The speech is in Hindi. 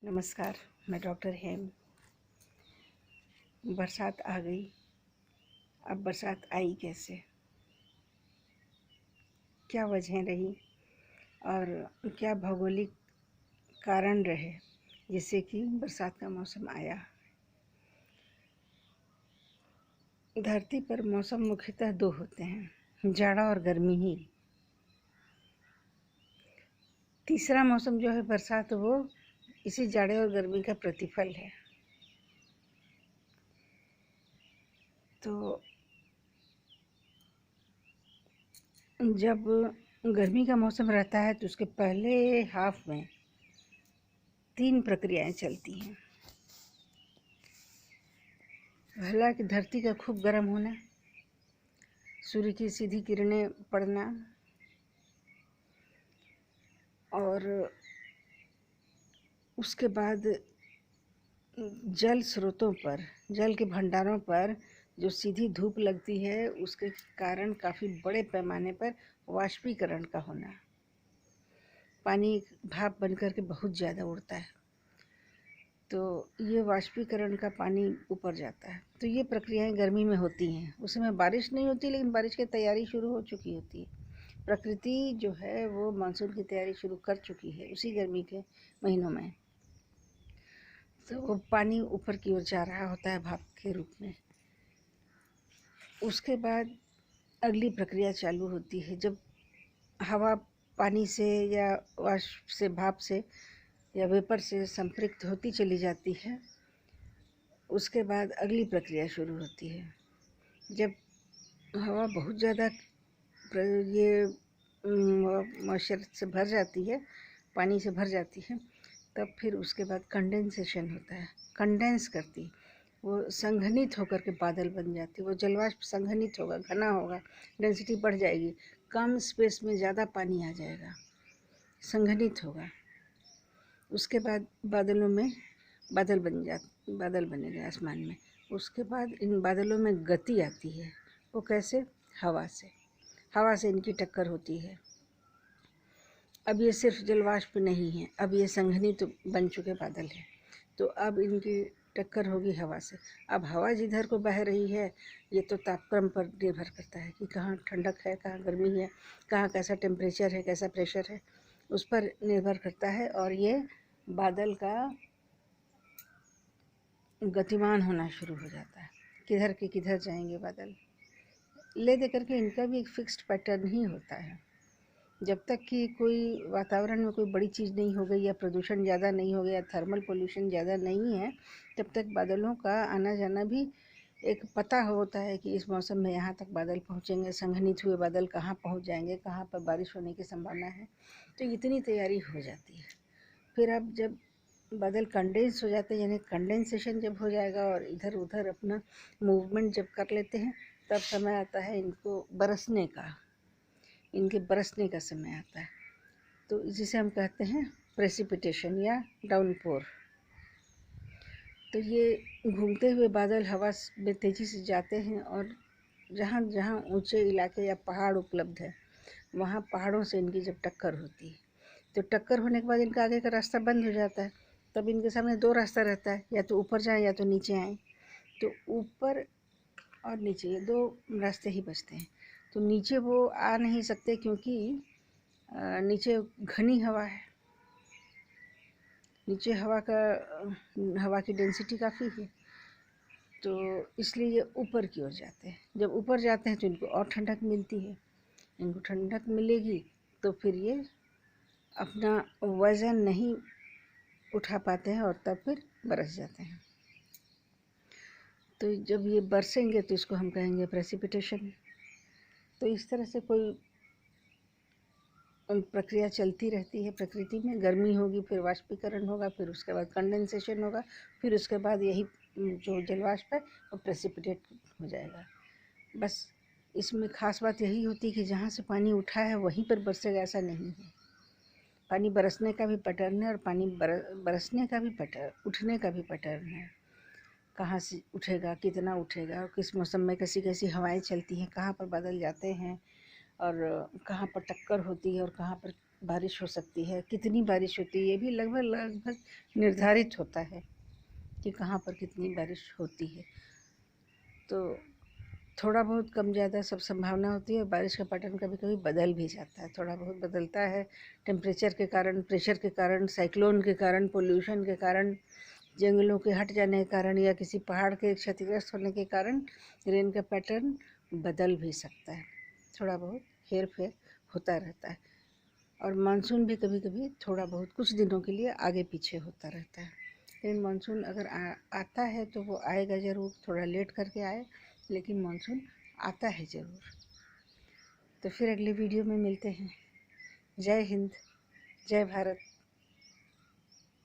नमस्कार। मैं डॉक्टर हेम। बरसात आ गई। अब बरसात आई कैसे, क्या वजह रही और क्या भौगोलिक कारण रहे जिससे कि बरसात का मौसम आया। धरती पर मौसम मुख्यतः दो होते हैं, जाड़ा और गर्मी ही। तीसरा मौसम जो है बरसात, वो इसी जाड़े और गर्मी का प्रतिफल है। तो जब गर्मी का मौसम रहता है तो उसके पहले हाफ में 3 प्रक्रियाएं चलती हैं। पहला कि धरती का खूब गर्म होना, सूर्य की सीधी किरणें पड़ना, और उसके बाद जल स्रोतों पर, जल के भंडारों पर जो सीधी धूप लगती है उसके कारण काफ़ी बड़े पैमाने पर वाष्पीकरण का होना। पानी भाप बनकर के बहुत ज़्यादा उड़ता है, तो ये वाष्पीकरण का पानी ऊपर जाता है। तो ये प्रक्रियाएं गर्मी में होती हैं। उस समय बारिश नहीं होती, लेकिन बारिश की तैयारी शुरू हो चुकी होती है। प्रकृति जो है वो मानसून की तैयारी शुरू कर चुकी है उसी गर्मी के महीनों में। तो वो पानी ऊपर की ओर जा रहा होता है भाप के रूप में। उसके बाद अगली प्रक्रिया चालू होती है, जब हवा पानी से या वाष्प से, भाप से या वेपर से संपृक्त होती चली जाती है। उसके बाद अगली प्रक्रिया शुरू होती है, जब हवा बहुत ज़्यादा ये मॉइस्चर से भर जाती है, पानी से भर जाती है, तब फिर उसके बाद कंडेंसेशन होता है। कंडेंस करती, वो संघनित होकर के बादल बन जाती है। वो जलवाष्प संघनित होगा, घना होगा, डेंसिटी बढ़ जाएगी, कम स्पेस में ज़्यादा पानी आ जाएगा, संघनित होगा। उसके बाद बादलों में बादल बनेंगे आसमान में। उसके बाद इन बादलों में गति आती है। वो कैसे? हवा से इनकी टक्कर होती है। अब ये सिर्फ जलवाष्प नहीं है, अब ये संघनित बन चुके बादल हैं। तो अब इनकी टक्कर होगी हवा से। अब हवा जिधर को बह रही है, ये तो तापक्रम पर निर्भर करता है कि कहाँ ठंडक है, कहाँ गर्मी है, कहाँ कैसा टेम्परेचर है, कैसा प्रेशर है, उस पर निर्भर करता है। और ये बादल का गतिमान होना शुरू हो जाता है। किधर के किधर जाएंगे बादल, ले दे करके इनका भी एक फिक्स्ड पैटर्न ही होता है। जब तक कि कोई वातावरण में कोई बड़ी चीज़ नहीं हो गई, या प्रदूषण ज़्यादा नहीं हो गया, थर्मल पोल्यूशन ज़्यादा नहीं है, तब तक बादलों का आना जाना भी एक पता होता है कि इस मौसम में यहाँ तक बादल पहुँचेंगे। संघनित हुए बादल कहाँ पहुँच जाएंगे, कहाँ पर बारिश होने की संभावना है। तो इतनी तैयारी हो जाती है। फिर अब जब बादल कंडेंस हो जाते हैं, यानी कंडेंसेशन जब हो जाएगा और इधर उधर अपना मूवमेंट जब कर लेते हैं, तब समय आता है इनको बरसने का। इनके बरसने का समय आता है, तो जिसे हम कहते हैं प्रेसिपिटेशन या डाउनपोर। तो ये घूमते हुए बादल हवा में तेज़ी से जाते हैं, और जहाँ जहाँ ऊंचे इलाके या पहाड़ उपलब्ध है, वहाँ पहाड़ों से इनकी जब टक्कर होती है, तो टक्कर होने के बाद इनका आगे का रास्ता बंद हो जाता है। तब इनके सामने 2 रास्ता रहता है, या तो ऊपर जाएं या तो नीचे आएँ। तो ऊपर और नीचे, ये 2 रास्ते ही बचते हैं। तो नीचे वो आ नहीं सकते, क्योंकि नीचे घनी हवा है। नीचे हवा की डेंसिटी काफ़ी है, तो इसलिए ये ऊपर की ओर जाते हैं। जब ऊपर जाते हैं तो इनको और ठंडक मिलती है। इनको ठंडक मिलेगी तो फिर ये अपना वज़न नहीं उठा पाते हैं, और तब फिर बरस जाते हैं। तो जब ये बरसेंगे तो इसको हम कहेंगे प्रेसिपिटेशन। तो इस तरह से कोई प्रक्रिया चलती रहती है प्रकृति में। गर्मी होगी, फिर वाष्पीकरण होगा, फिर उसके बाद कंडेंसेशन होगा, फिर उसके बाद यही जो जलवाष्प है वो प्रेसिपिटेट हो जाएगा। बस इसमें ख़ास बात यही होती है कि जहाँ से पानी उठा है वहीं पर बरसेगा, ऐसा नहीं है। पानी बरसने का भी पैटर्न है, और पानी बरसने का भी पैटर्न, उठने का भी पैटर्न है। कहाँ से उठेगा, कितना उठेगा, और किस मौसम में कैसी कैसी हवाएं चलती हैं, कहाँ पर बादल जाते हैं, और कहाँ पर टक्कर होती है, और कहाँ पर बारिश हो सकती है, कितनी बारिश होती है ये भी लगभग लगभग निर्धारित होता है कि कहाँ पर कितनी बारिश होती है। तो थोड़ा बहुत कम ज़्यादा सब संभावना होती है। बारिश का पैटर्न कभी कभी बदल भी जाता है, थोड़ा बहुत बदलता है टेम्परेचर के कारण, प्रेशर के कारण, साइक्लोन के कारण, पोल्यूशन के कारण, जंगलों के हट जाने के कारण या किसी पहाड़ के क्षतिग्रस्त होने के कारण रेन का पैटर्न बदल भी सकता है। थोड़ा बहुत हेर फेर होता रहता है। और मानसून भी कभी कभी थोड़ा बहुत कुछ दिनों के लिए आगे पीछे होता रहता है। लेकिन मानसून अगर आता है तो वो आएगा ज़रूर, थोड़ा लेट करके आए लेकिन मानसून आता है ज़रूर। तो फिर अगले वीडियो में मिलते हैं। जय हिंद, जय भारत।